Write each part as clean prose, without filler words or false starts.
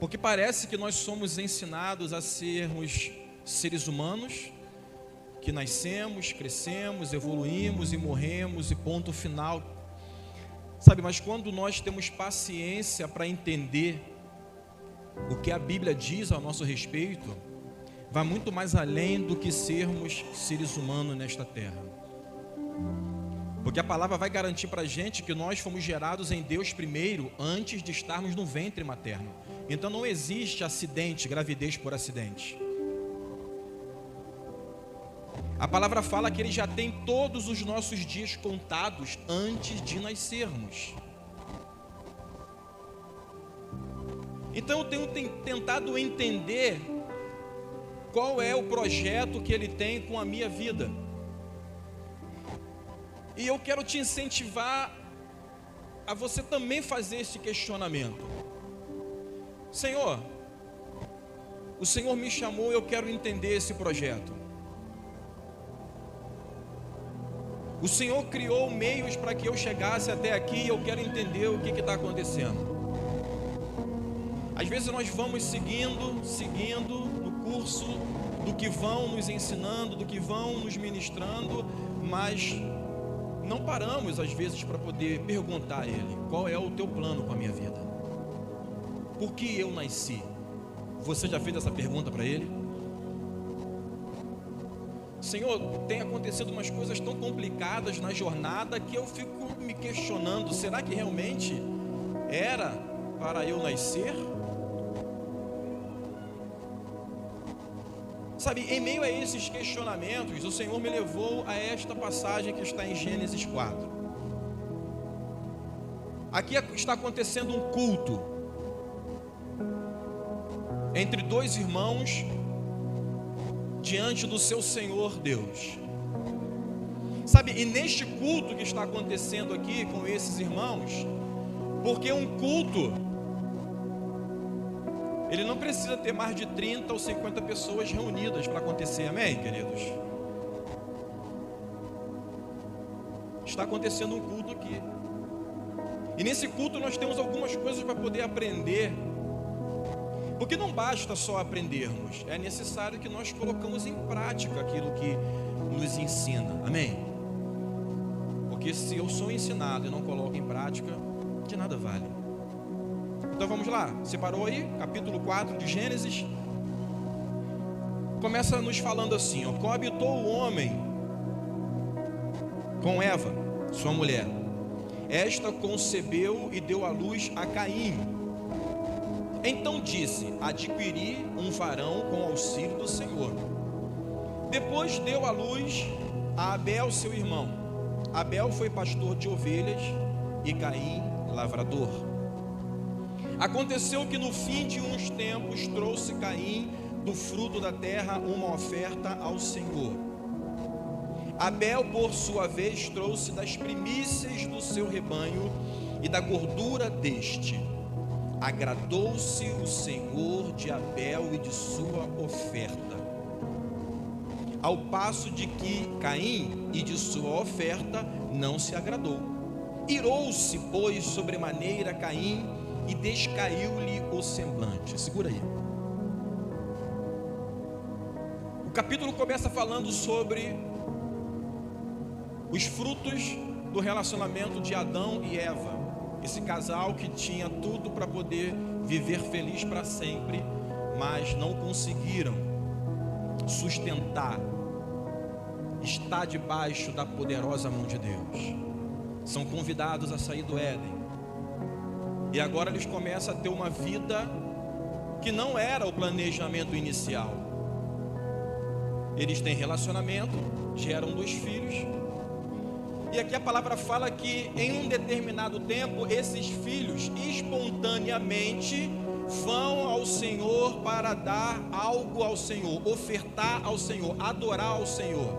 Porque parece que nós somos ensinados a sermos seres humanos, que nascemos, crescemos, evoluímos e morremos e ponto final. Sabe, mas quando nós temos paciência para entender o que a Bíblia diz ao nosso respeito, vai muito mais além do que sermos seres humanos nesta terra. Porque a palavra vai garantir para a gente que nós fomos gerados em Deus primeiro, antes de estarmos no ventre materno. Então não existe acidente, gravidez por acidente. A palavra fala que Ele já tem todos os nossos dias contados antes de nascermos. Então eu tenho tentado entender qual é o projeto que Ele tem com a minha vida. E eu quero te incentivar a você também fazer esse questionamento. Senhor, o Senhor me chamou, eu quero entender esse projeto. O Senhor criou meios para que eu chegasse até aqui e eu quero entender o que está acontecendo. Às vezes nós vamos seguindo no curso do que vão nos ensinando, do que vão nos ministrando, mas não paramos às vezes para poder perguntar a Ele: qual é o teu plano com a minha vida? Por que eu nasci? Você já fez essa pergunta para Ele? Senhor, tem acontecido umas coisas tão complicadas na jornada que eu fico me questionando: será que realmente era para eu nascer? Sabe, em meio a esses questionamentos, o Senhor me levou a esta passagem que está em Gênesis 4. Aqui está acontecendo um culto entre dois irmãos diante do seu Senhor Deus. Sabe, e neste culto que está acontecendo aqui com esses irmãos, porque um culto, ele não precisa ter mais de 30 ou 50 pessoas reunidas para acontecer, amém, queridos? Está acontecendo um culto aqui. E nesse culto nós temos algumas coisas para poder aprender. Porque não basta só aprendermos, é necessário que nós colocamos em prática aquilo que nos ensina, amém? Porque se eu sou ensinado e não coloco em prática, de nada vale. Então vamos lá, separou aí, capítulo 4 de Gênesis. Começa nos falando assim, ó: coabitou o homem com Eva, sua mulher. Esta concebeu e deu à luz a Caim. Então disse: adquiri um varão com auxílio do Senhor. Depois deu à luz a Abel, seu irmão. Abel foi pastor de ovelhas e Caim lavrador. Aconteceu que no fim de uns tempos trouxe Caim do fruto da terra uma oferta ao Senhor. Abel, por sua vez, trouxe das primícias do seu rebanho e da gordura deste. Agradou-se o Senhor de Abel e de sua oferta, ao passo de que Caim e de sua oferta não se agradou. Irou-se, pois, sobremaneira Caim e descaiu-lhe o semblante. Segura aí. O capítulo começa falando sobre os frutos do relacionamento de Adão e Eva. Esse casal que tinha tudo para poder viver feliz para sempre, mas não conseguiram sustentar, estar debaixo da poderosa mão de Deus. São convidados a sair do Éden. E agora eles começam a ter uma vida que não era o planejamento inicial. Eles têm relacionamento, geram 2 filhos. E aqui a palavra fala que em um determinado tempo, esses filhos espontaneamente vão ao Senhor para dar algo ao Senhor, ofertar ao Senhor, adorar ao Senhor.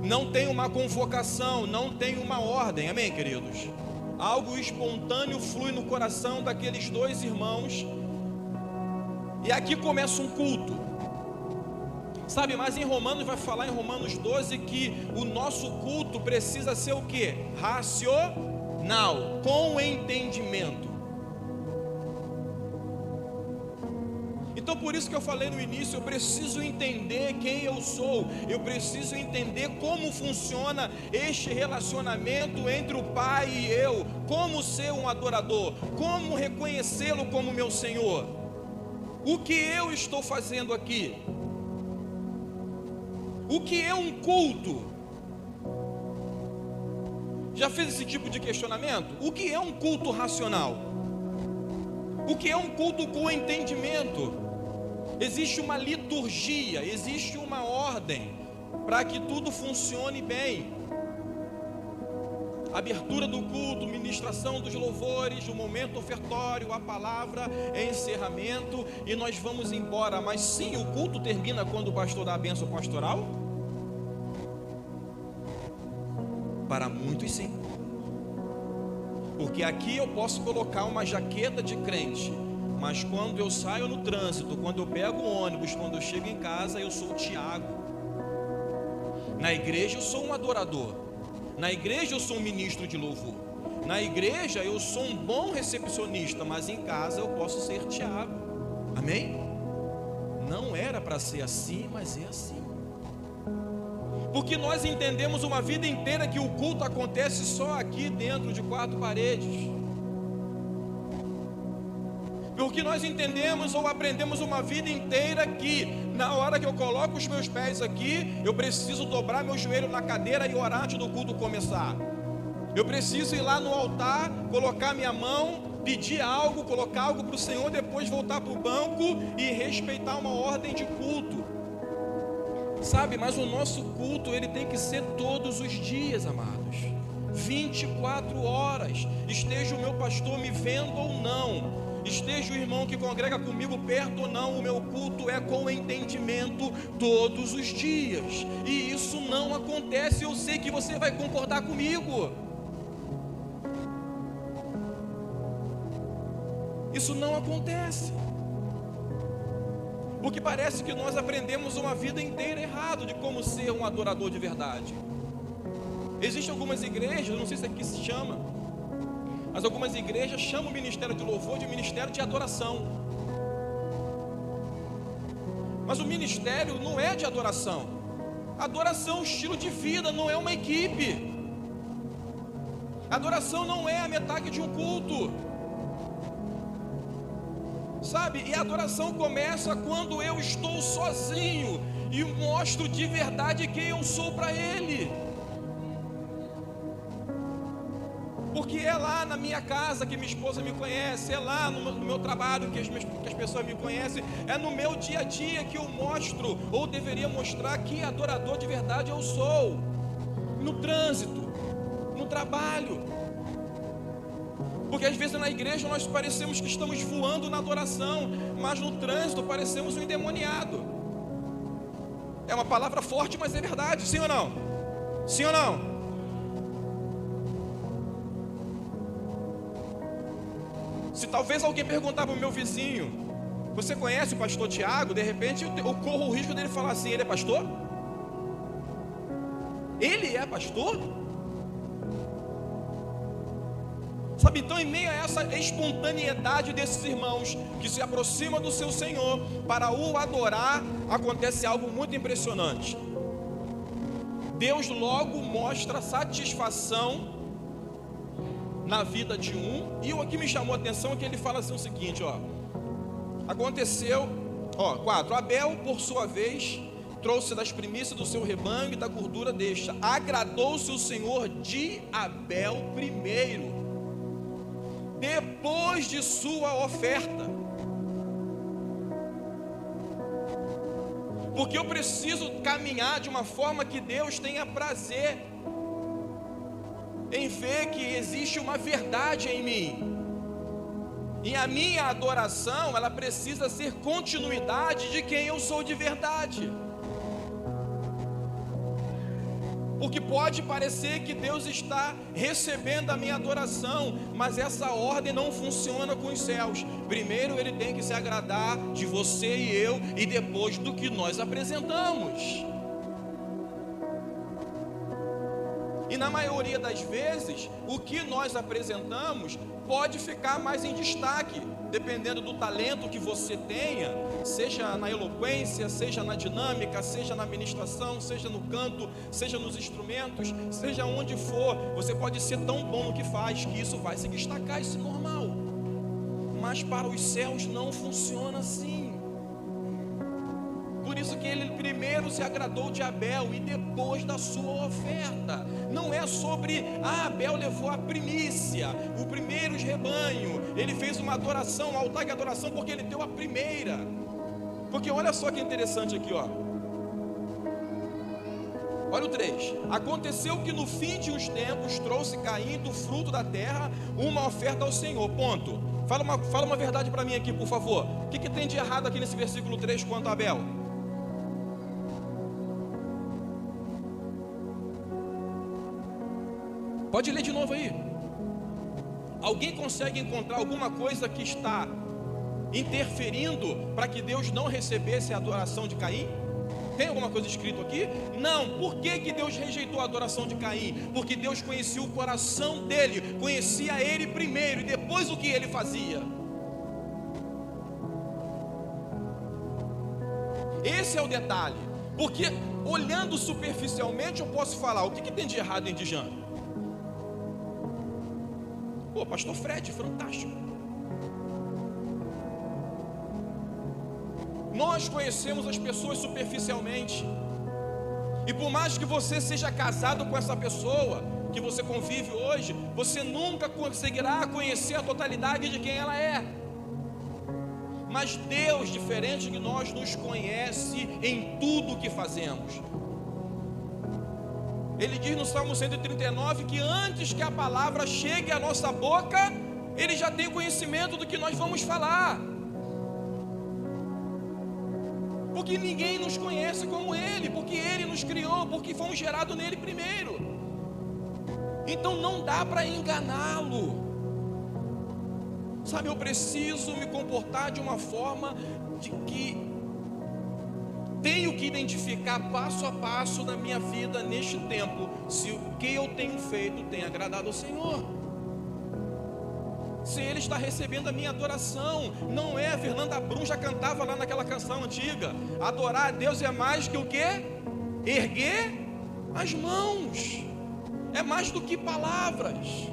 Não tem uma convocação, não tem uma ordem, amém, queridos? Algo espontâneo flui no coração daqueles 2 irmãos. E aqui começa um culto. Sabe, mas em Romanos vai falar, em Romanos 12, que o nosso culto precisa ser o quê? Racional, com entendimento. Então por isso que eu falei no início, eu preciso entender quem eu sou, eu preciso entender como funciona este relacionamento entre o Pai e eu, como ser um adorador, como reconhecê-lo como meu Senhor. O que eu estou fazendo aqui? O que é um culto? Já fez esse tipo de questionamento? O que é um culto racional? O que é um culto com entendimento? Existe uma liturgia, existe uma ordem para que tudo funcione bem. Abertura do culto, ministração dos louvores, o momento ofertório, a palavra, encerramento e nós vamos embora. Mas sim, o culto termina quando o pastor dá a bênção pastoral? Para muitos sim. Porque aqui eu posso colocar uma jaqueta de crente, mas quando eu saio no trânsito, quando eu pego o ônibus, quando eu chego em casa, eu sou o Tiago. Na igreja eu sou um adorador. Na igreja eu sou um ministro de louvor. Na igreja eu sou um bom recepcionista, mas em casa eu posso ser Tiago. Amém? Não era para ser assim, mas é assim. Porque nós entendemos uma vida inteira que o culto acontece só aqui dentro de 4 paredes. Porque nós entendemos ou aprendemos uma vida inteira que na hora que eu coloco os meus pés aqui, eu preciso dobrar meu joelho na cadeira e orar antes do culto começar. Eu preciso ir lá no altar, colocar minha mão, pedir algo, colocar algo para o Senhor, depois voltar para o banco e respeitar uma ordem de culto. Sabe, mas o nosso culto ele tem que ser todos os dias, amados. 24 horas, esteja o meu pastor me vendo ou não, esteja o irmão que congrega comigo perto ou não, o meu culto é com entendimento todos os dias. E isso não acontece, eu sei que você vai concordar comigo. Isso não acontece. Porque parece que nós aprendemos uma vida inteira errado de como ser um adorador de verdade. Existem algumas igrejas, não sei se aqui se chama, mas algumas igrejas chamam o ministério de louvor de ministério de adoração. Mas o ministério não é de adoração. Adoração é um estilo de vida, não é uma equipe. Adoração não é a metade de um culto. Sabe, e a adoração começa quando eu estou sozinho e mostro de verdade quem eu sou para Ele. Porque é lá na minha casa que minha esposa me conhece, é lá no meu trabalho que as pessoas me conhecem, é no meu dia a dia que eu mostro, ou deveria mostrar que adorador de verdade eu sou. No trânsito, no trabalho. Porque às vezes na igreja nós parecemos que estamos voando na adoração, mas no trânsito parecemos um endemoniado. É uma palavra forte, mas é verdade, sim ou não? Sim ou não? Se talvez alguém perguntar para o meu vizinho, você conhece o pastor Tiago? De repente eu corro o risco dele falar assim, ele é pastor? Ele é pastor? Sabe, então em meio a essa espontaneidade desses irmãos que se aproximam do seu Senhor para o adorar, acontece algo muito impressionante. Deus logo mostra satisfação na vida de um, e o que me chamou a atenção é que ele fala assim o seguinte, aconteceu, 4, Abel por sua vez trouxe das primícias do seu rebanho e da gordura desta, agradou-se o Senhor de Abel primeiro, depois de sua oferta. Porque eu preciso caminhar de uma forma que Deus tenha prazer em ver que existe uma verdade em mim. E a minha adoração, ela precisa ser continuidade de quem eu sou de verdade. Porque pode parecer que Deus está recebendo a minha adoração, mas essa ordem não funciona com os céus. Primeiro Ele tem que se agradar de você e eu, e depois do que nós apresentamos. E na maioria das vezes, o que nós apresentamos pode ficar mais em destaque, dependendo do talento que você tenha, seja na eloquência, seja na dinâmica, seja na ministração, seja no canto, seja nos instrumentos, seja onde for. Você pode ser tão bom no que faz que isso vai se destacar, isso é normal. Mas para os céus não funciona assim. Por isso que ele primeiro se agradou de Abel e depois da sua oferta. Não é sobre, Abel levou a primícia, o primeiro rebanho, ele fez uma adoração, um altar de adoração porque ele deu a primeira. Porque olha só que interessante aqui, ó. Olha o 3. Aconteceu que no fim de uns tempos trouxe Caim do fruto da terra uma oferta ao Senhor. Ponto. Fala uma verdade para mim aqui, por favor. O que tem de errado aqui nesse versículo 3 quanto a Abel? Pode ler de novo aí. Alguém consegue encontrar alguma coisa que está interferindo para que Deus não recebesse a adoração de Caim? Tem alguma coisa escrito aqui? Não. Por que Deus rejeitou a adoração de Caim? Porque Deus conhecia o coração dele, conhecia ele primeiro e depois o que ele fazia. Esse é o detalhe. Porque olhando superficialmente eu posso falar, o que tem de errado em Dijan? Pô, pastor Fred, fantástico. Nós conhecemos as pessoas superficialmente. E por mais que você seja casado com essa pessoa que você convive hoje, você nunca conseguirá conhecer a totalidade de quem ela é. Mas Deus, diferente de nós, nos conhece em tudo que fazemos. Ele diz no Salmo 139 que antes que a palavra chegue à nossa boca, Ele já tem conhecimento do que nós vamos falar. Porque ninguém nos conhece como Ele, porque Ele nos criou, porque fomos gerados nele primeiro. Então não dá para enganá-lo. Sabe, eu preciso me comportar de uma forma de que tenho que identificar passo a passo na minha vida neste tempo se o que eu tenho feito tem agradado ao Senhor, se Ele está recebendo a minha adoração. Não é, Fernanda Brum já cantava lá naquela canção antiga, adorar a Deus é mais que o que? Erguer as mãos, é mais do que palavras,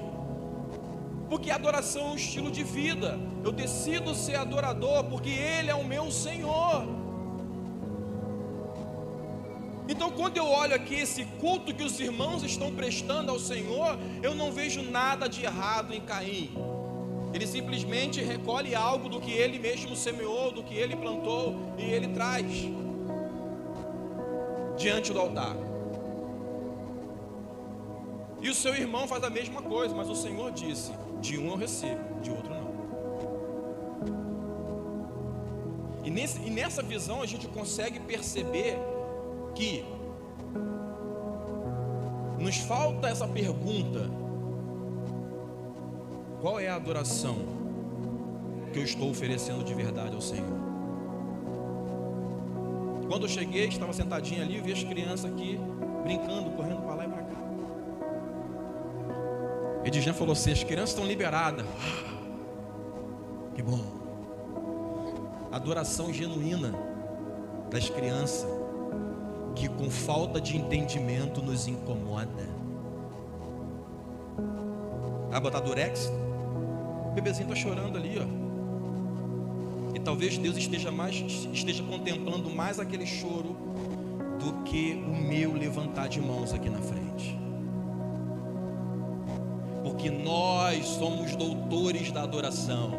porque adoração é um estilo de vida. Eu decido ser adorador porque Ele é o meu Senhor. Então quando eu olho aqui esse culto que os irmãos estão prestando ao Senhor, eu não vejo nada de errado em Caim. Ele simplesmente recolhe algo do que ele mesmo semeou, do que ele plantou, e ele traz diante do altar. E o seu irmão faz a mesma coisa, mas o Senhor disse, de um eu recebo, de outro não. E nessa visão a gente consegue perceber que nos falta essa pergunta: qual é a adoração que eu estou oferecendo de verdade ao Senhor? Quando eu cheguei, estava sentadinho ali, eu vi as crianças aqui brincando, correndo para lá e para cá. Edjan falou assim: as crianças estão liberadas. Que bom. Adoração genuína das crianças, que com falta de entendimento nos incomoda. Vai botar durex? O bebezinho está chorando ali, ó. E talvez Deus esteja contemplando mais aquele choro do que o meu levantar de mãos aqui na frente. Porque nós somos doutores da adoração,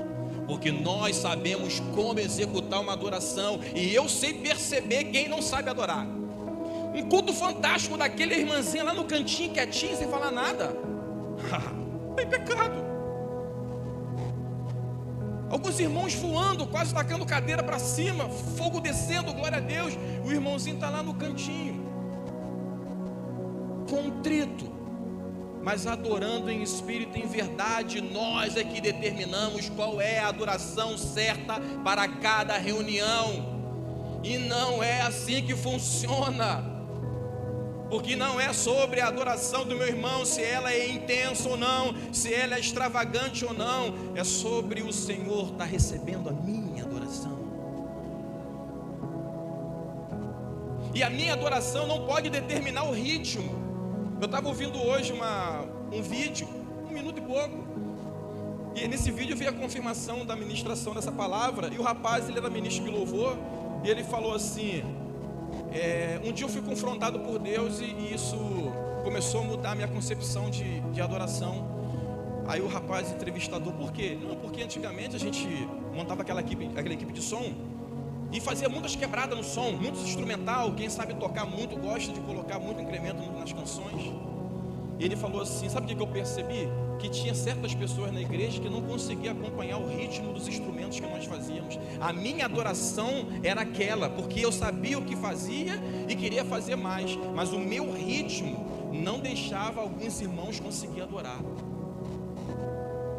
porque nós sabemos como executar uma adoração, e eu sei perceber quem não sabe adorar. Um culto fantástico daquele irmãzinha lá no cantinho, quietinho, sem falar nada. Tem pecado. Alguns irmãos voando, quase tacando cadeira para cima, fogo descendo, glória a Deus. O irmãozinho está lá no cantinho, contrito, mas adorando em espírito e em verdade. Nós é que determinamos qual é a adoração certa para cada reunião. E não é assim que funciona. Porque não é sobre a adoração do meu irmão, se ela é intensa ou não, se ela é extravagante ou não. É sobre o Senhor estar recebendo a minha adoração. E a minha adoração não pode determinar o ritmo. Eu estava ouvindo hoje um vídeo, 1 minuto e pouco. E nesse vídeo veio a confirmação da ministração dessa palavra. E o rapaz, ele era ministro de louvor. E ele falou assim... um dia eu fui confrontado por Deus e isso começou a mudar a minha concepção de adoração. Aí o rapaz entrevistador, por quê? Não, porque antigamente a gente montava aquela equipe de som e fazia muitas quebradas no som, muito instrumental. Quem sabe tocar muito gosta de colocar muito incremento nas canções. E ele falou assim, sabe o que eu percebi? Que tinha certas pessoas na igreja que não conseguiam acompanhar o ritmo dos instrumentos que nós fazíamos. A minha adoração era aquela, porque eu sabia o que fazia e queria fazer mais, mas o meu ritmo não deixava alguns irmãos conseguir adorar.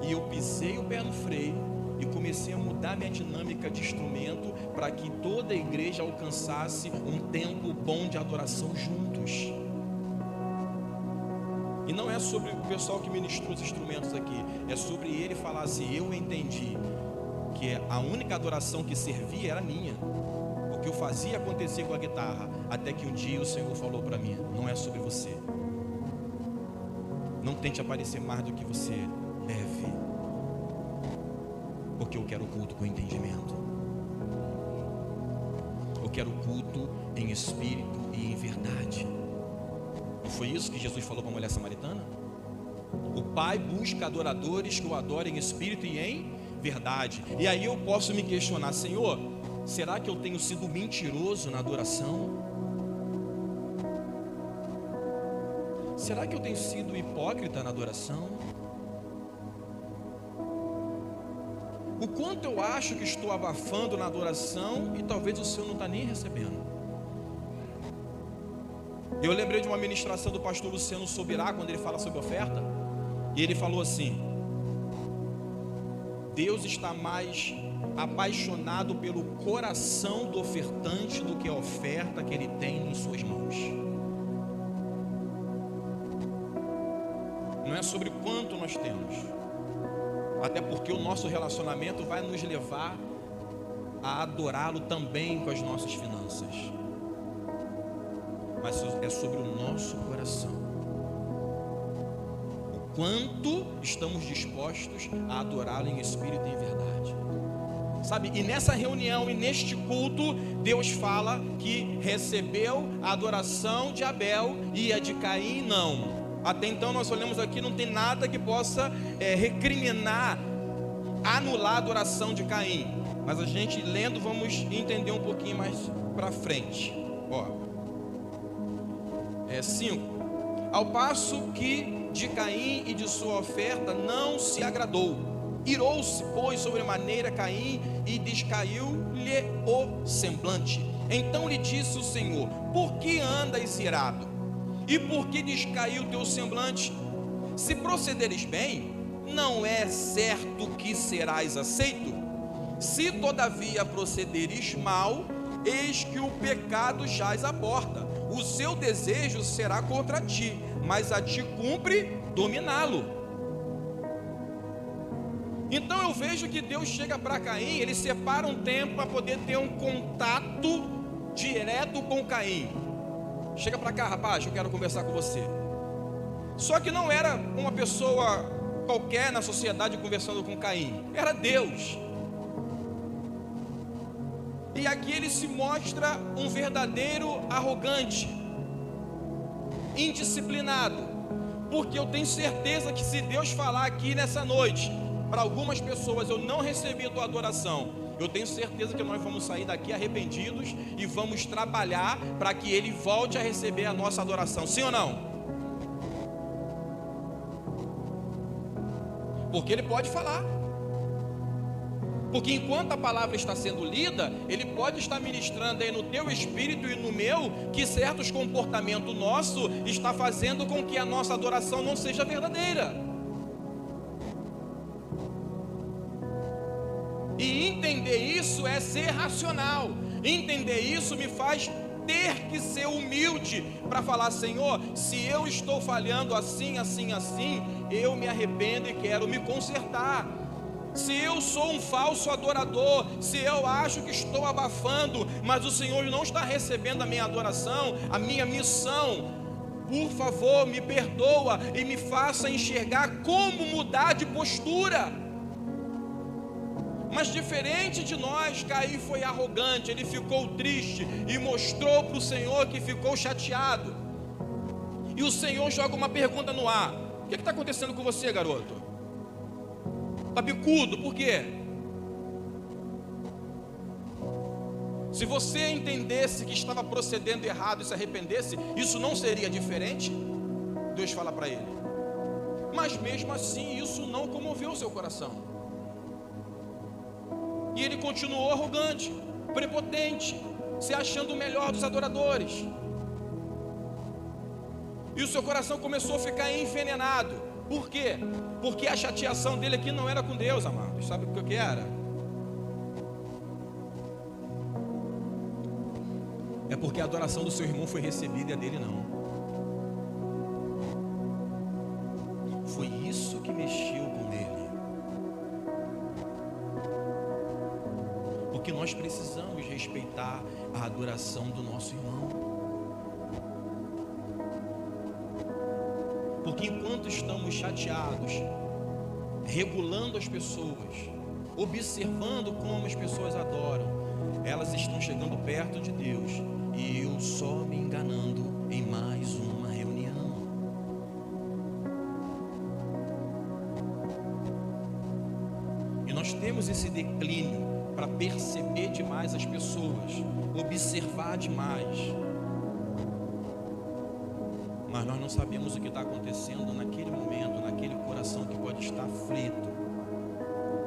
E eu pisei o pé no freio e comecei a mudar minha dinâmica de instrumento para que toda a igreja alcançasse um tempo bom de adoração juntos. E não é sobre o pessoal que ministrou os instrumentos aqui, é sobre ele falar assim, eu entendi que a única adoração que servia era minha, o que eu fazia acontecer com a guitarra, até que um dia o Senhor falou para mim, não é sobre você, não tente aparecer mais do que você deve, porque eu quero culto com entendimento, eu quero culto em espírito e em verdade. Não foi isso que Jesus falou para a mulher samaritana? O Pai busca adoradores que o adorem em espírito e em verdade. E aí eu posso me questionar, Senhor, será que eu tenho sido mentiroso na adoração? Será que eu tenho sido hipócrita na adoração? O quanto eu acho que estou abafando na adoração e talvez o Senhor não está nem recebendo? Eu lembrei de uma ministração do pastor Luciano Sobirá, quando ele fala sobre oferta, e ele falou assim, Deus está mais apaixonado pelo coração do ofertante do que a oferta que ele tem em suas mãos. Não é sobre quanto nós temos, até porque o nosso relacionamento vai nos levar a adorá-lo também com as nossas finanças. Mas é sobre o nosso coração. O quanto estamos dispostos a adorá-lo em espírito e em verdade. Sabe, e nessa reunião e neste culto, Deus fala que recebeu a adoração de Abel e a de Caim não. Até então nós olhamos aqui, não tem nada que possa recriminar, anular a adoração de Caim. Mas a gente lendo vamos entender um pouquinho mais para frente. 5. Ao passo que de Caim e de sua oferta não se agradou, irou-se, pois, sobremaneira Caim e descaiu-lhe o semblante. Então lhe disse o Senhor, por que andas irado? E por que descaiu teu semblante? Se procederes bem, não é certo que serás aceito? Se todavia procederes mal, eis que o pecado jaz à porta. O seu desejo será contra ti, mas a ti cumpre dominá-lo. Então eu vejo que Deus chega para Caim, ele separa um tempo para poder ter um contato direto com Caim. Chega para cá, rapaz, eu quero conversar com você. Só que não era uma pessoa qualquer na sociedade conversando com Caim, era Deus. E aqui ele se mostra um verdadeiro arrogante, indisciplinado, porque eu tenho certeza que se Deus falar aqui nessa noite, para algumas pessoas eu não recebi a tua adoração, eu tenho certeza que nós vamos sair daqui arrependidos e vamos trabalhar para que Ele volte a receber a nossa adoração, sim ou não? Porque Ele pode falar. Porque enquanto a palavra está sendo lida, Ele pode estar ministrando aí no teu espírito e no meu, que certos comportamentos nossos está fazendo com que a nossa adoração não seja verdadeira. E entender isso é ser racional. Entender isso me faz ter que ser humilde para falar: Senhor, se eu estou falhando assim, assim, assim, eu me arrependo e quero me consertar. Se eu sou um falso adorador, se eu acho que estou abafando, mas o Senhor não está recebendo a minha adoração, a minha missão, por favor, me perdoa e me faça enxergar como mudar de postura. Mas diferente de nós, Caim foi arrogante, ele ficou triste e mostrou para o Senhor que ficou chateado. E o Senhor joga uma pergunta no ar: o que está acontecendo com você, garoto? Está bicudo, por quê? Se você entendesse que estava procedendo errado e se arrependesse, isso não seria diferente? Deus fala para ele. Mas mesmo assim, isso não comoveu o seu coração. E ele continuou arrogante, prepotente, se achando o melhor dos adoradores. E o seu coração começou a ficar envenenado. Por quê? Porque a chateação dele aqui não era com Deus, amados. Sabe o que era? É porque a adoração do seu irmão foi recebida e a dele não. Foi isso que mexeu com ele. Porque nós precisamos respeitar a adoração do nosso irmão. Porque enquanto estamos chateados, regulando as pessoas, observando como as pessoas adoram, elas estão chegando perto de Deus e eu só me enganando em mais uma reunião. E nós temos esse declínio para perceber demais as pessoas, observar demais. Mas nós não sabemos o que está acontecendo naquele momento, naquele coração que pode estar aflito,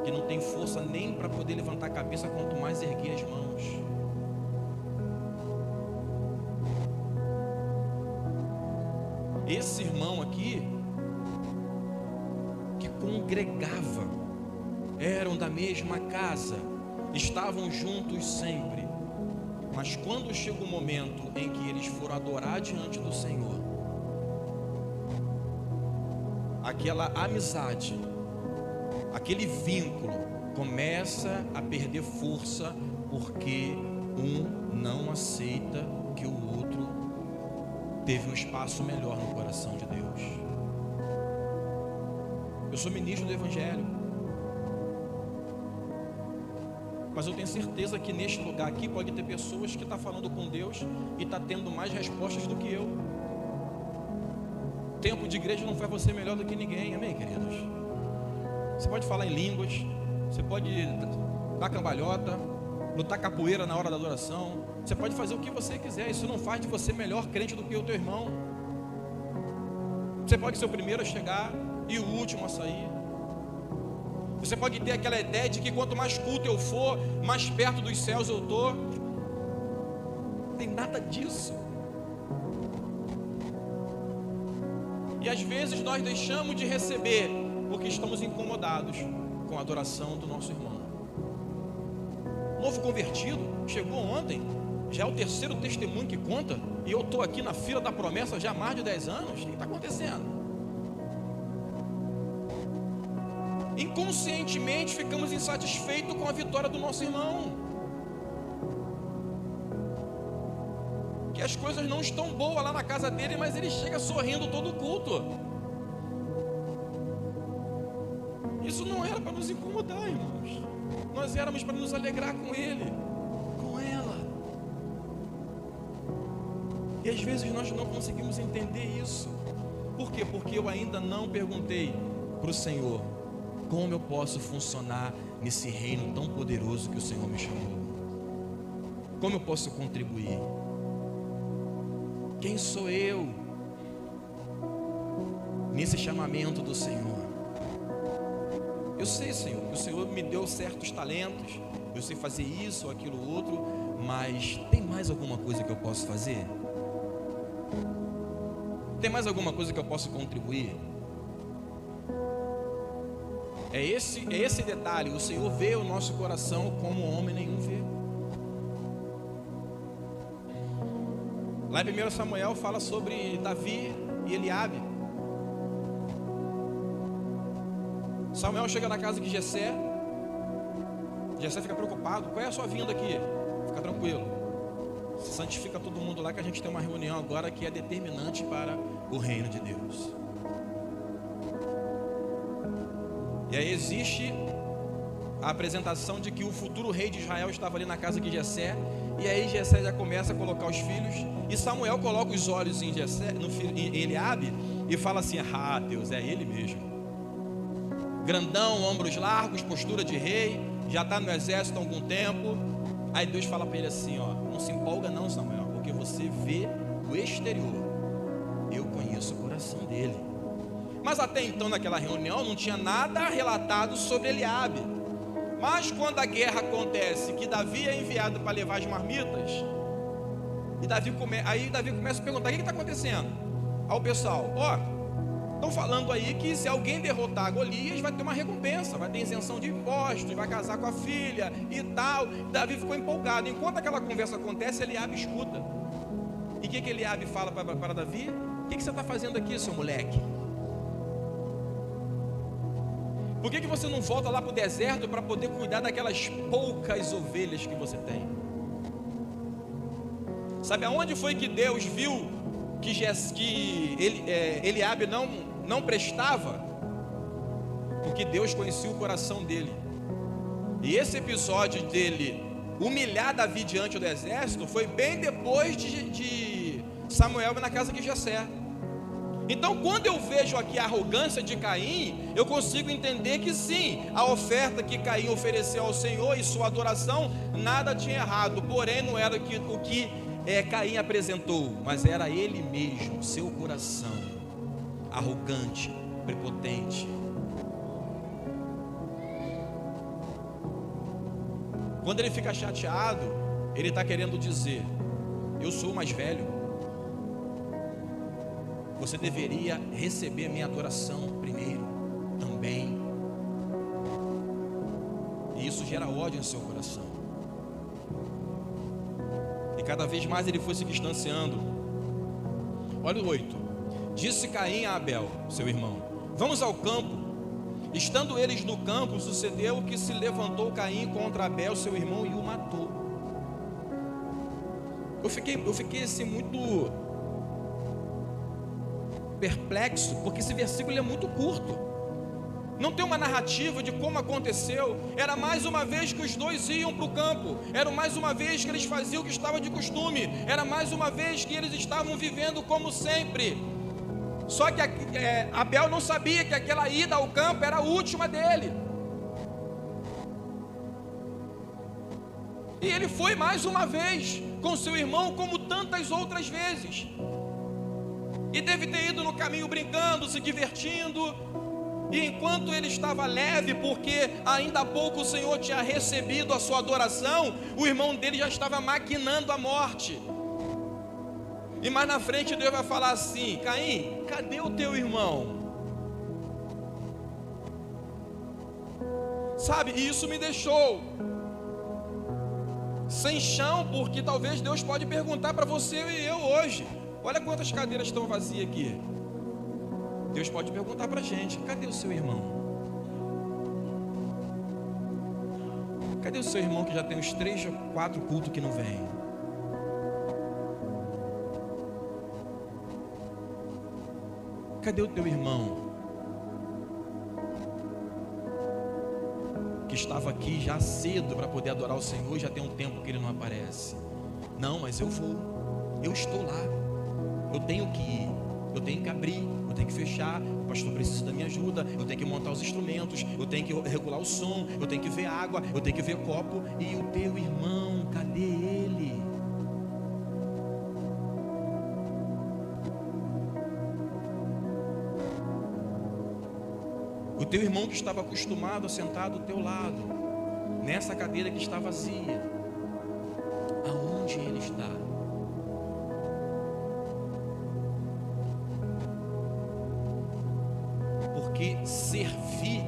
que não tem força nem para poder levantar a cabeça, quanto mais erguer as mãos. Esse irmão aqui, que congregava, eram da mesma casa, estavam juntos sempre, mas quando chega o momento em que eles foram adorar diante do Senhor, aquela amizade, aquele vínculo começa a perder força, porque um não aceita que o outro teve um espaço melhor no coração de Deus. Eu sou ministro do Evangelho, mas eu tenho certeza que neste lugar aqui pode ter pessoas que estão falando com Deus e estão tendo mais respostas do que eu. Tempo de igreja não faz você melhor do que ninguém, amém, queridos? Você pode falar em línguas, você pode dar cambalhota, lutar capoeira na hora da adoração, você pode fazer o que você quiser, isso não faz de você melhor crente do que o teu irmão. Você pode ser o primeiro a chegar e o último a sair. Você pode ter aquela ideia de que quanto mais culto eu for, mais perto dos céus eu estou. Não tem nada disso. E às vezes nós deixamos de receber porque estamos incomodados com a adoração do nosso irmão. Novo convertido, chegou ontem, já é o terceiro testemunho que conta, e eu estou aqui na fila da promessa já há mais de 10 anos. O que está acontecendo? Inconscientemente ficamos insatisfeitos com a vitória do nosso irmão. Que as coisas não estão boas lá na casa dele, mas ele chega sorrindo todo o culto. Isso não era para nos incomodar, irmãos. Nós éramos para nos alegrar com ele, com ela. E às vezes nós não conseguimos entender isso. Por quê? Porque eu ainda não perguntei para o Senhor como eu posso funcionar nesse reino tão poderoso que o Senhor me chamou. Como eu posso contribuir? Quem sou eu nesse chamamento do Senhor? Eu sei, Senhor, que o Senhor me deu certos talentos, eu sei fazer isso ou aquilo outro, mas tem mais alguma coisa que eu posso fazer? Tem mais alguma coisa que eu posso contribuir? É esse detalhe. O Senhor vê o nosso coração como homem nenhum vê. Lá em 1 Samuel fala sobre Davi e Eliabe. Samuel chega na casa de Jessé. Jessé fica preocupado. Qual é a sua vinda aqui? Fica tranquilo. Se santifica todo mundo lá, que a gente tem uma reunião agora que é determinante para o reino de Deus. E aí existe a apresentação de que o futuro rei de Israel estava ali na casa de Jessé. E aí Jessé já começa a colocar os filhos. E Samuel coloca os olhos em Jessé, em Eliabe, e fala assim: ah, Deus, é ele mesmo. Grandão, ombros largos, postura de rei, já está no exército há algum tempo. Aí Deus fala para ele assim, ó: não se empolga não, Samuel, porque você vê o exterior, eu conheço o coração dele. Mas até então, naquela reunião, não tinha nada relatado sobre Eliabe. Mas quando a guerra acontece, que Davi é enviado para levar as marmitas, e aí Davi começa a perguntar: o que está acontecendo? Ao pessoal: estão falando aí que se alguém derrotar Golias, vai ter uma recompensa, vai ter isenção de impostos, vai casar com a filha e tal. Davi ficou empolgado. Enquanto aquela conversa acontece, Eliabe escuta. E o que Eliabe fala para Davi? O que você está fazendo aqui, seu moleque? Por que você não volta lá para o deserto para poder cuidar daquelas poucas ovelhas que você tem? Sabe aonde foi que Deus viu que Eliabe não prestava? Porque Deus conhecia o coração dele. E esse episódio dele humilhar Davi diante do exército foi bem depois de Samuel na casa de Jessé. Então, quando eu vejo aqui a arrogância de Caim, eu consigo entender que sim, a oferta que Caim ofereceu ao Senhor e sua adoração, nada tinha errado. Porém, não era o que Caim apresentou, mas era ele mesmo, seu coração arrogante, prepotente. Quando ele fica chateado, ele está querendo dizer: eu sou o mais velho, você deveria receber minha adoração primeiro também. E isso gera ódio em seu coração. E cada vez mais ele foi se distanciando. Olha o 8. Disse Caim a Abel, seu irmão: vamos ao campo. Estando eles no campo, sucedeu que se levantou Caim contra Abel, seu irmão, e o matou. Eu fiquei assim muito perplexo, porque esse versículo é muito curto. Não tem uma narrativa de como aconteceu. Era mais uma vez que os dois iam para o campo. Era mais uma vez que eles faziam o que estava de costume. Era mais uma vez que eles estavam vivendo como sempre. Só que Abel não sabia que aquela ida ao campo era a última dele. E ele foi mais uma vez com seu irmão, como tantas outras vezes. E deve ter ido no caminho brincando, se divertindo. E enquanto ele estava leve, porque ainda há pouco o Senhor tinha recebido a sua adoração, o irmão dele já estava maquinando a morte. E mais na frente Deus vai falar assim: Caim, cadê o teu irmão? Sabe, e isso me deixou sem chão, porque talvez Deus pode perguntar para você e eu hoje: olha quantas cadeiras estão vazias aqui. Deus pode perguntar para a gente: cadê o seu irmão? Cadê o seu irmão que já tem uns 3 ou 4 cultos que não vem? Cadê o teu irmão que estava aqui já cedo para poder adorar o Senhor, já tem um tempo que ele não aparece? Não, mas eu vou, eu estou lá, eu tenho que ir, eu tenho que abrir, eu tenho que fechar, o pastor precisa da minha ajuda, eu tenho que montar os instrumentos, eu tenho que regular o som, eu tenho que ver água, eu tenho que ver copo. E o teu irmão, cadê ele? O teu irmão que estava acostumado a sentar do teu lado, nessa cadeira que está vazia, aonde ele está? Porque servir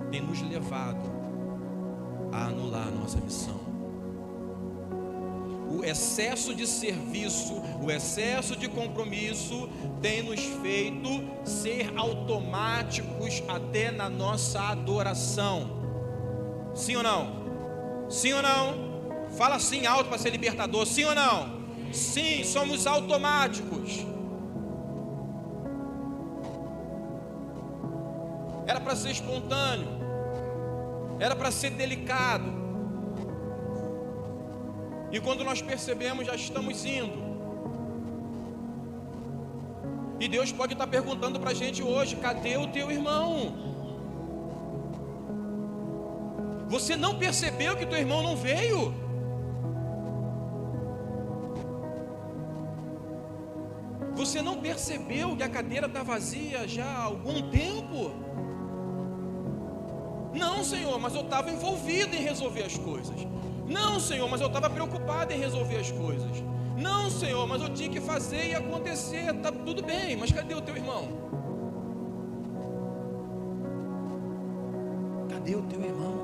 tem nos levado a anular a nossa missão. o excesso de serviço, o excesso de compromisso tem nos feito ser automáticos até na nossa adoração. Sim ou não? Sim ou não? Fala assim alto para ser libertador. Sim ou não? Sim, somos automáticos. Era para ser espontâneo, era para ser delicado, e quando nós percebemos, já estamos indo. E Deus pode estar perguntando para a gente hoje: cadê o teu irmão? Você não percebeu que teu irmão não veio? Você não percebeu que a cadeira está vazia já há algum tempo? Não, Senhor, mas eu estava envolvido em resolver as coisas. Não, Senhor, mas eu estava preocupado em resolver as coisas. Não, Senhor, mas eu tinha que fazer e acontecer. Tá tudo bem, mas cadê o teu irmão? Cadê o teu irmão?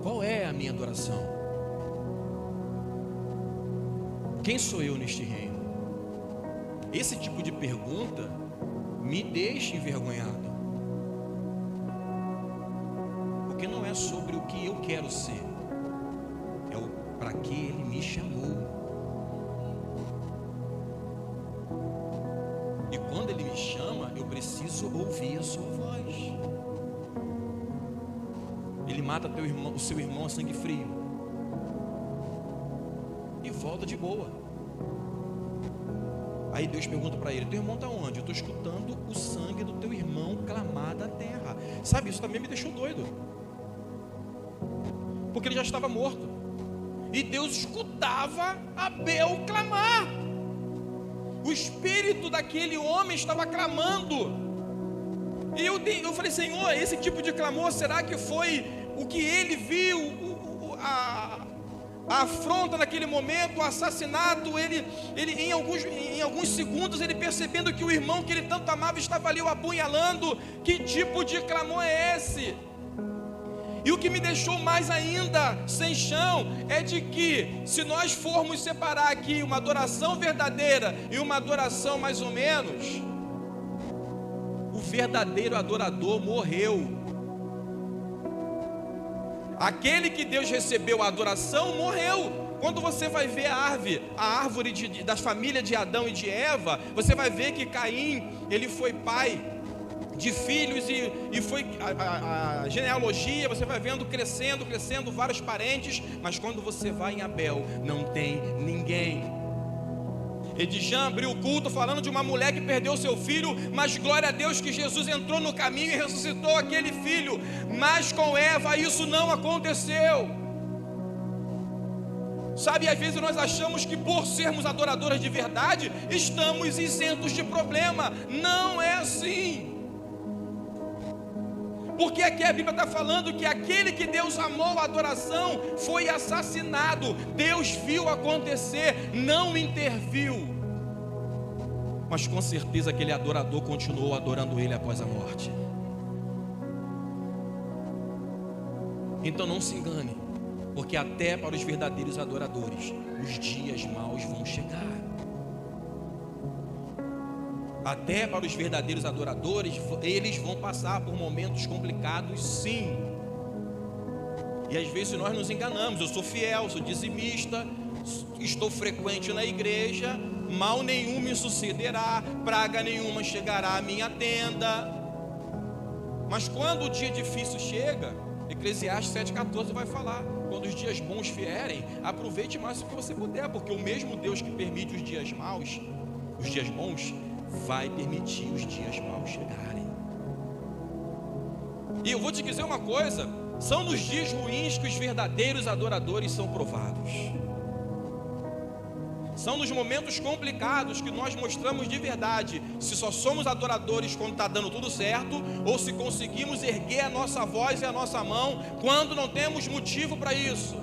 Qual é a minha adoração? Quem sou eu neste reino? Esse tipo de pergunta me deixa envergonhado, porque não é sobre o que eu quero ser, é o para que Ele me chamou. E quando Ele me chama, eu preciso ouvir a sua voz. Ele mata teu irmão, o seu irmão a sangue frio, e volta de boa. Aí Deus pergunta para ele: teu irmão está onde? Eu estou escutando o sangue do teu irmão clamar da terra. Sabe, isso também me deixou doido, porque ele já estava morto, e Deus escutava Abel clamar. O espírito daquele homem estava clamando. E eu falei: Senhor, esse tipo de clamor, será que foi o que ele viu? A afronta naquele momento, o assassinato, ele em alguns segundos, ele percebendo que o irmão que ele tanto amava estava ali o apunhalando. Que tipo de clamor é esse? E o que me deixou mais ainda sem chão é de que, se nós formos separar aqui uma adoração verdadeira e uma adoração mais ou menos, o verdadeiro adorador morreu. Aquele que Deus recebeu a adoração morreu. Quando você vai ver a árvore da família de Adão e de Eva, você vai ver que Caim, ele foi pai de filhos, e foi a genealogia, você vai vendo crescendo, vários parentes. Mas quando você vai em Abel, não tem ninguém. Edjan abriu o culto falando de uma mulher que perdeu seu filho, mas glória a Deus que Jesus entrou no caminho e ressuscitou aquele filho. Mas com Eva isso não aconteceu. Sabe, às vezes nós achamos que por sermos adoradores de verdade, estamos isentos de problema. Não é assim. Porque aqui a Bíblia está falando que aquele que Deus amou a adoração foi assassinado. Deus viu acontecer, não interviu. Mas com certeza aquele adorador continuou adorando Ele após a morte. Então não se engane, porque até para os verdadeiros adoradores, os dias maus vão chegar. Até para os verdadeiros adoradores, eles vão passar por momentos complicados, sim. E às vezes nós nos enganamos: eu sou fiel, sou dizimista, estou frequente na igreja, mal nenhum me sucederá, praga nenhuma chegará à minha tenda. Mas quando o dia difícil chega, Eclesiastes 7,14 vai falar: quando os dias bons vierem, aproveite mais o que você puder, porque o mesmo Deus que permite os dias maus, os dias bons, vai permitir os dias maus chegarem. E eu vou te dizer uma coisa: são nos dias ruins que os verdadeiros adoradores são provados. São nos momentos complicados que nós mostramos de verdade se só somos adoradores quando está dando tudo certo, ou se conseguimos erguer a nossa voz e a nossa mão quando não temos motivo para isso.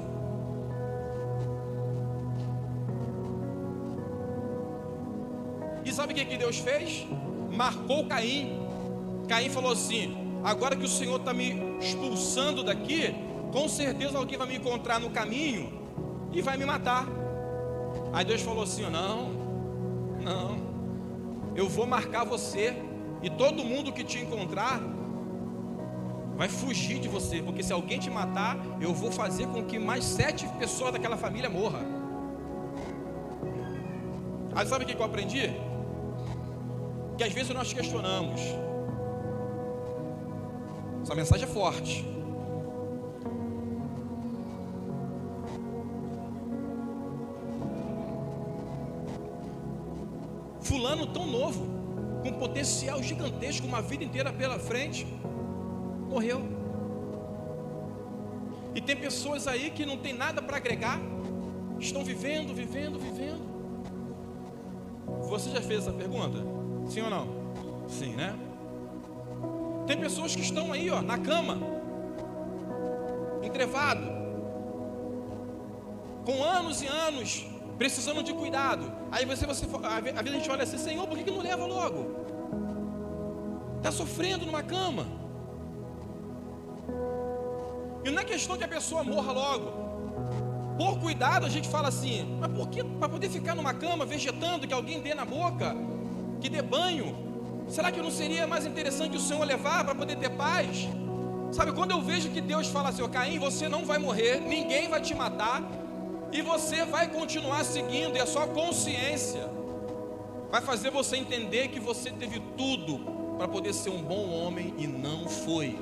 E sabe o que Deus fez? Marcou Caim. Caim falou assim: agora que o Senhor está me expulsando daqui, com certeza alguém vai me encontrar no caminho e vai me matar. Aí Deus falou assim: não, eu vou marcar você, e todo mundo que te encontrar vai fugir de você, porque se alguém te matar, eu vou fazer com que mais 7 pessoas daquela família morram. Aí sabe o que eu aprendi? Que às vezes nós questionamos. Essa mensagem é forte. Fulano tão novo, com potencial gigantesco, uma vida inteira pela frente, morreu. E tem pessoas aí que não tem nada para agregar, estão vivendo. Você já fez essa pergunta? Sim ou não? Sim, né? Tem pessoas que estão aí, ó, na cama, entrevado, com anos e anos, precisando de cuidado. Aí às vezes a gente olha assim: Senhor, por que não leva logo? Está sofrendo numa cama. E não é questão que a pessoa morra logo. Por cuidado a gente fala assim: mas por que? Para poder ficar numa cama vegetando, que alguém dê na boca, que dê banho? Será que não seria mais interessante o Senhor levar para poder ter paz? Sabe, quando eu vejo que Deus fala assim: ó, Caim, você não vai morrer, ninguém vai te matar, e você vai continuar seguindo, e a sua consciência vai fazer você entender que você teve tudo para poder ser um bom homem e não foi.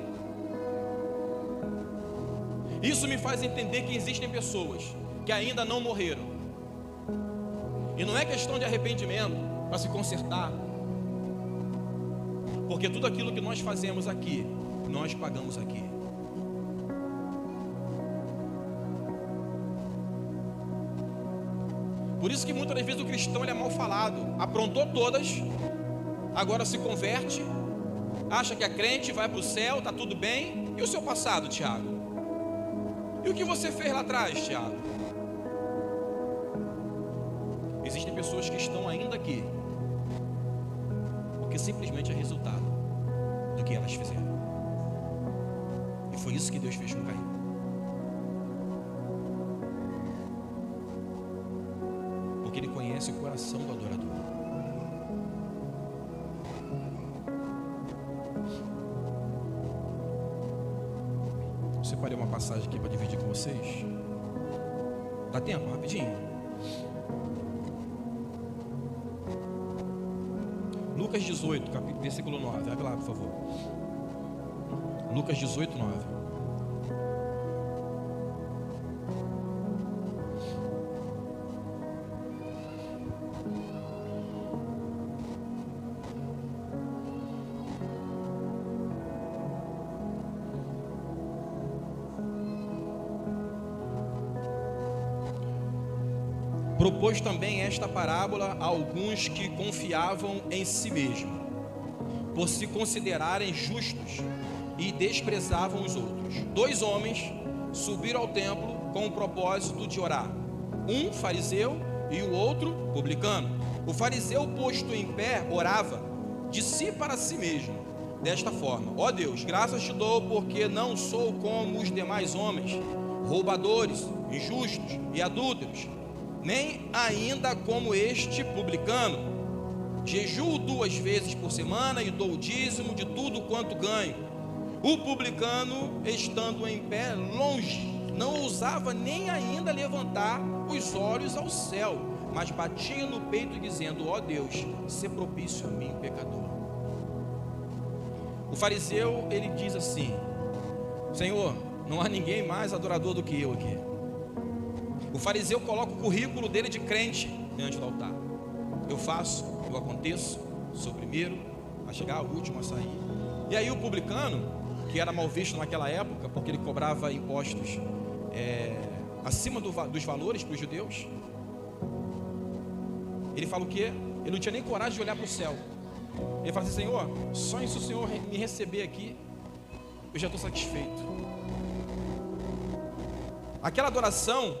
Isso me faz entender que existem pessoas que ainda não morreram. E não é questão de arrependimento para se consertar, porque tudo aquilo que nós fazemos aqui, nós pagamos aqui. Por isso que muitas das vezes o cristão ele é mal falado. Aprontou todas, agora se converte, acha que é crente, vai para o céu, está tudo bem. E o seu passado, Tiago? E o que você fez lá atrás, Tiago? Existem pessoas que estão ainda aqui porque simplesmente é resultado do que elas fizeram. E foi isso que Deus fez com Caim. Porque Ele conhece o coração do adorador. Eu separei uma passagem aqui para dividir com vocês. Dá tempo? Rapidinho. Lucas 18, versículo 9. Abre lá, por favor. Lucas 18, 9. Propôs também esta parábola a alguns que confiavam em si mesmos, por se considerarem justos, e desprezavam os outros. 2 homens subiram ao templo com o propósito de orar, um fariseu e o outro publicano. O fariseu, posto em pé, orava de si para si mesmo, desta forma: ó Deus, graças te dou, porque não sou como os demais homens, roubadores, injustos e adúlteros, nem ainda como este publicano. Jejuo 2 vezes por semana e dou o dízimo de tudo quanto ganho. O publicano, estando em pé longe, não ousava nem ainda levantar os olhos ao céu, mas batia no peito dizendo: ó Deus, sê propício a mim, pecador. O fariseu, ele diz assim: Senhor, não há ninguém mais adorador do que eu aqui. O fariseu coloca o currículo dele de crente diante do altar. Eu faço, eu aconteço, sou o primeiro a chegar, o último a sair. E aí o publicano, que era mal visto naquela época, porque ele cobrava impostos acima dos valores para os judeus, ele fala o quê? Ele não tinha nem coragem de olhar para o céu. Ele fala assim: Senhor, só isso o Senhor me receber aqui, eu já estou satisfeito. Aquela adoração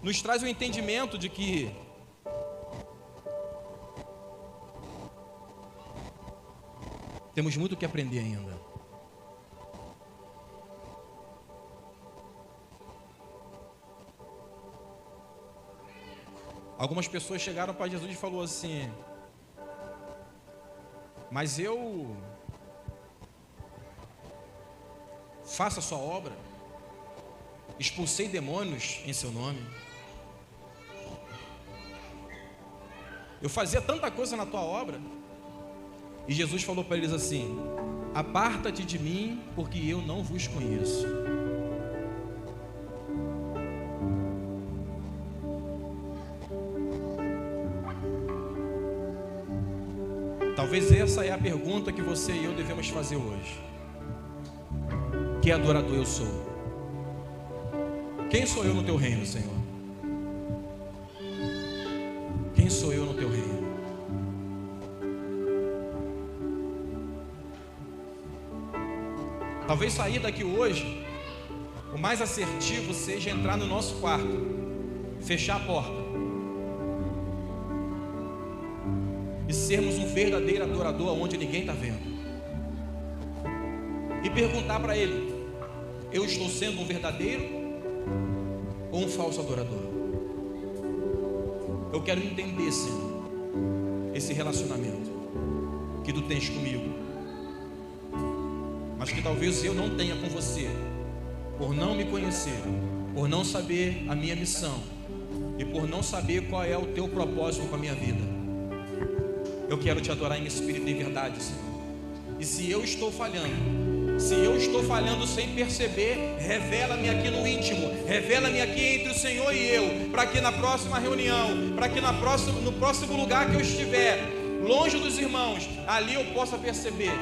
nos traz o entendimento de que temos muito o que aprender ainda. Algumas pessoas chegaram para Jesus e falaram assim: mas eu faço a sua obra, expulsei demônios em seu nome, eu fazia tanta coisa na tua obra. E Jesus falou para eles assim: aparta-te de mim, porque eu não vos conheço. Talvez essa é a pergunta que você e eu devemos fazer hoje. Que adorador eu sou? Quem sou eu no teu reino, Senhor? Quem sou eu no teu reino? Talvez sair daqui hoje, o mais assertivo seja entrar no nosso quarto, fechar a porta e sermos um verdadeiro adorador onde ninguém está vendo. E perguntar para Ele: eu estou sendo um verdadeiro ou um falso adorador? Eu quero entender, Senhor, esse relacionamento que Tu tens comigo, mas que talvez eu não tenha com você, por não me conhecer, por não saber a minha missão e por não saber qual é o Teu propósito com a minha vida. Eu quero Te adorar em espírito e em verdade, Senhor. E se eu estou falhando sem perceber, revela-me aqui no íntimo, revela-me aqui entre o Senhor e eu, para que na próxima reunião, para que no próximo lugar que eu estiver, longe dos irmãos, ali eu possa perceber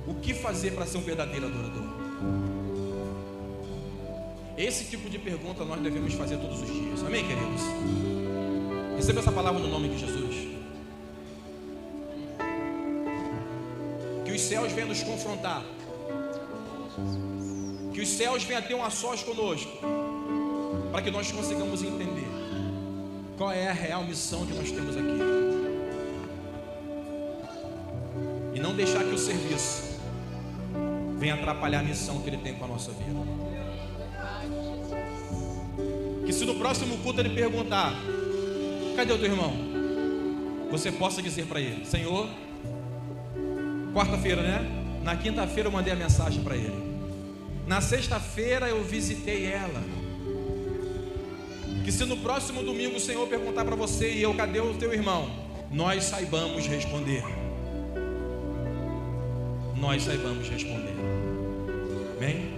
o que fazer para ser um verdadeiro adorador. Esse tipo de pergunta nós devemos fazer todos os dias. Amém, queridos? Receba essa palavra no nome de Jesus. Que os céus venham nos confrontar. Que os céus venham ter um a sós conosco, para que nós consigamos entender qual é a real missão que nós temos aqui. E não deixar que o serviço venha atrapalhar a missão que Ele tem com a nossa vida. Que se no próximo culto Ele perguntar: cadê o teu irmão? Você possa dizer para ele: Senhor, quarta-feira, né? Na quinta-feira eu mandei a mensagem para ele. Na sexta-feira eu visitei ela. Que se no próximo domingo o Senhor perguntar para você e eu: cadê o teu irmão? Nós saibamos responder. Nós saibamos responder. Amém?